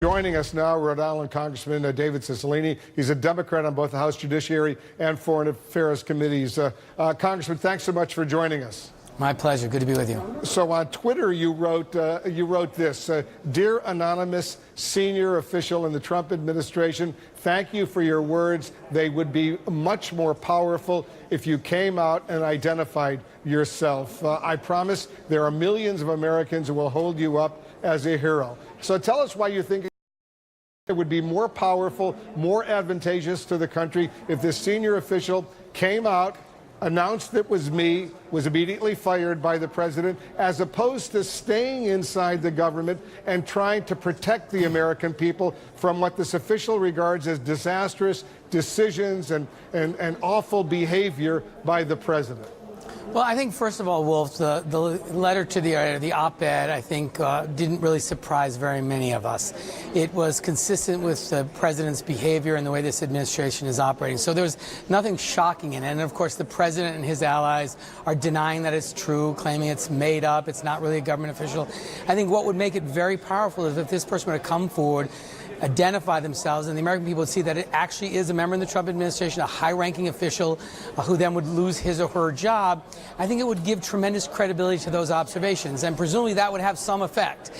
Joining us now, Rhode Island Congressman David Cicilline. He's a Democrat on both the House Judiciary and Foreign Affairs Committees. Congressman, thanks so much for joining us. My pleasure. Good to be with you. So on Twitter, you wrote this: "Dear anonymous senior official in the Trump administration, thank you for your words. They would be much more powerful if you came out and identified yourself. I promise there are millions of Americans who will hold you up as a hero." So tell us why you think it would be more powerful, more advantageous to the country if this senior official came out, announced it was me, was immediately fired by the president, as opposed to staying inside the government and trying to protect the American people from what this official regards as disastrous decisions and awful behavior by the president. Well, I think, first of all, Wolf, the letter to the op-ed, I think, didn't really surprise very many of us. It was consistent with the president's behavior and the way this administration is operating. So there was nothing shocking in it. And, of course, the president and his allies are denying that it's true, claiming it's made up, it's not really a government official. I think what would make it very powerful is if this person were to come forward, identify themselves, and the American people would see that it actually is a member of the Trump administration, a high-ranking official who then would lose his or her job. I think it would give tremendous credibility to those observations, and presumably that would have some effect,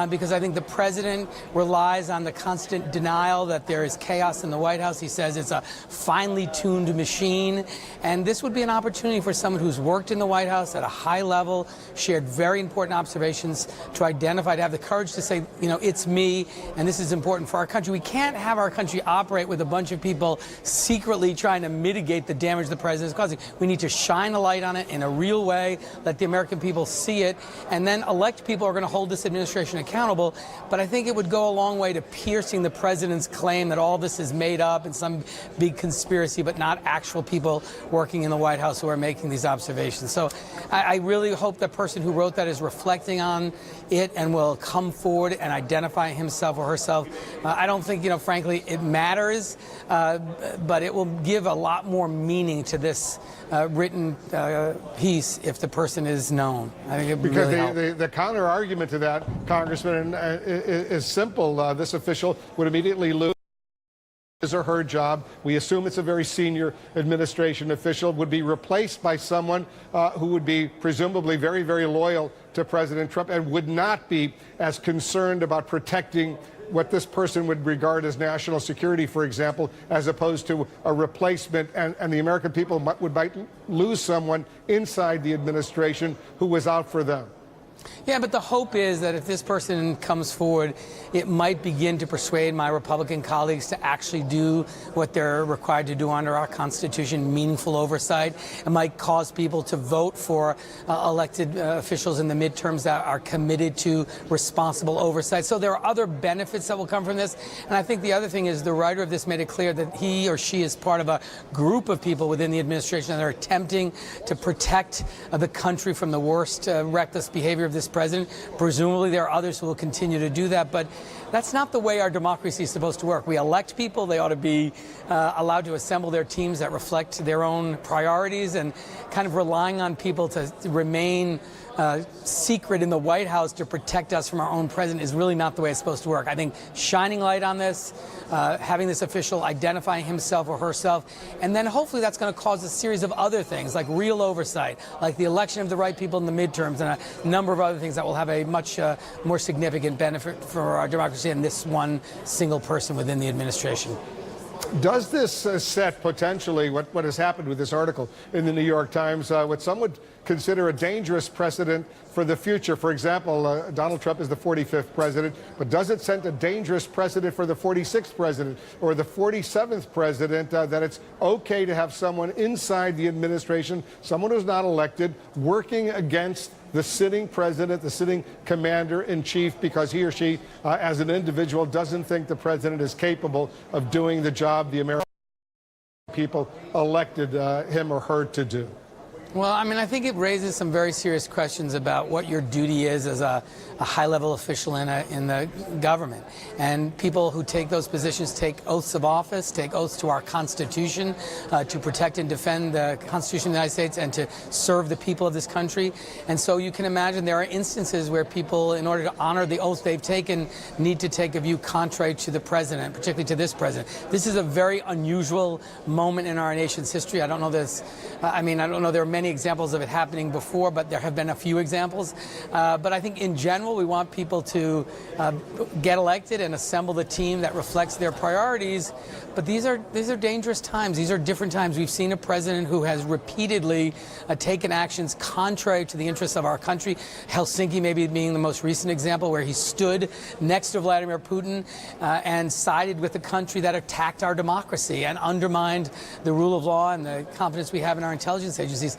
because I think the president relies on the constant denial that there is chaos in the White House. He says it's a finely tuned machine, and this would be an opportunity for someone who's worked in the White House at a high level, shared very important observations, to identify, to have the courage to say, you know, it's me, and this is important for our country. We can't have our country operate with a bunch of people secretly trying to mitigate the damage the president is causing. We need to shine a light on it in a real way, let the American people see it, and then elect people who are going to hold this administration accountable. But I think it would go a long way to piercing the president's claim that all this is made up and some big conspiracy, but not actual people working in the White House who are making these observations. So I really hope the person who wrote that is reflecting on it and will come forward and identify himself or herself. I don't think, you know, frankly, it matters, but it will give a lot more meaning to this written piece if the person is known. I think it would really help. The counter argument to that, Congressman, is simple. This official would immediately lose his or her job. We assume it's a very senior administration official, would be replaced by someone who would be presumably very, very loyal to President Trump and would not be as concerned about protecting what this person would regard as national security, for example, as opposed to a replacement, and the American people might lose someone inside the administration who was out for them. Yeah, but the hope is that if this person comes forward, it might begin to persuade my Republican colleagues to actually do what they're required to do under our Constitution, meaningful oversight. It might cause people to vote for elected officials in the midterms that are committed to responsible oversight. So there are other benefits that will come from this. And I think the other thing is the writer of this made it clear that he or she is part of a group of people within the administration that are attempting to protect the country from the worst reckless behavior of this president. Presumably there are others who will continue to do that, but that's not the way our democracy is supposed to work. We elect people. They ought to be allowed to assemble their teams that reflect their own priorities, and kind of relying on people to remain secret in the White House to protect us from our own president is really not the way it's supposed to work. I think shining light on this, having this official identifying himself or herself, and then hopefully that's going to cause a series of other things like real oversight, like the election of the right people in the midterms, and a number of other things that will have a much more significant benefit for our democracy than this one single person within the administration. Does this set potentially what has happened with this article in the New York Times, what some would consider a dangerous precedent for the future? For example, Donald Trump is the 45th president, but does it set a dangerous precedent for the 46th president or the 47th president, that it's okay to have someone inside the administration, someone who's not elected, working against the sitting president, the sitting commander-in-chief, because he or she, as an individual, doesn't think the president is capable of doing the job the American people elected him or her to do? Well, I mean, I think it raises some very serious questions about what your duty is as a high-level official in the government. And people who take those positions take oaths of office, take oaths to our Constitution, to protect and defend the Constitution of the United States and to serve the people of this country. And so you can imagine there are instances where people, in order to honor the oath they've taken, need to take a view contrary to the president, particularly to this president. This is a very unusual moment in our nation's history. I don't know this. I don't know there are many examples of it happening before, but there have been a few examples. But I think in general, we want people to get elected and assemble the team that reflects their priorities. But these are dangerous times. These are different times. We've seen a president who has repeatedly taken actions contrary to the interests of our country. Helsinki maybe being the most recent example, where he stood next to Vladimir Putin and sided with a country that attacked our democracy and undermined the rule of law and the confidence we have in our intelligence agencies.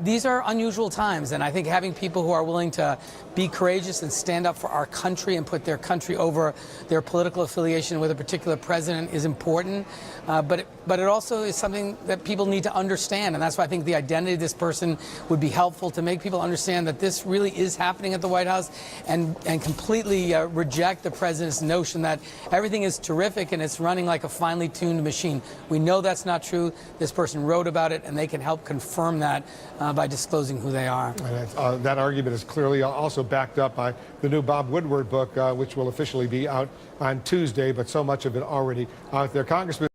These are unusual times, and I think having people who are willing to be courageous and stand up for our country and put their country over their political affiliation with a particular president is important. But it also is something that people need to understand, and that's why I think the identity of this person would be helpful, to make people understand that this really is happening at the White House, and completely reject the president's notion that everything is terrific and it's running like a finely tuned machine. We know that's not true. This person wrote about it, and they can help confirm that by disclosing who they are. And that argument is clearly also backed up by the new Bob Woodward book, which will officially be out on Tuesday, but so much of it already out there. Congressman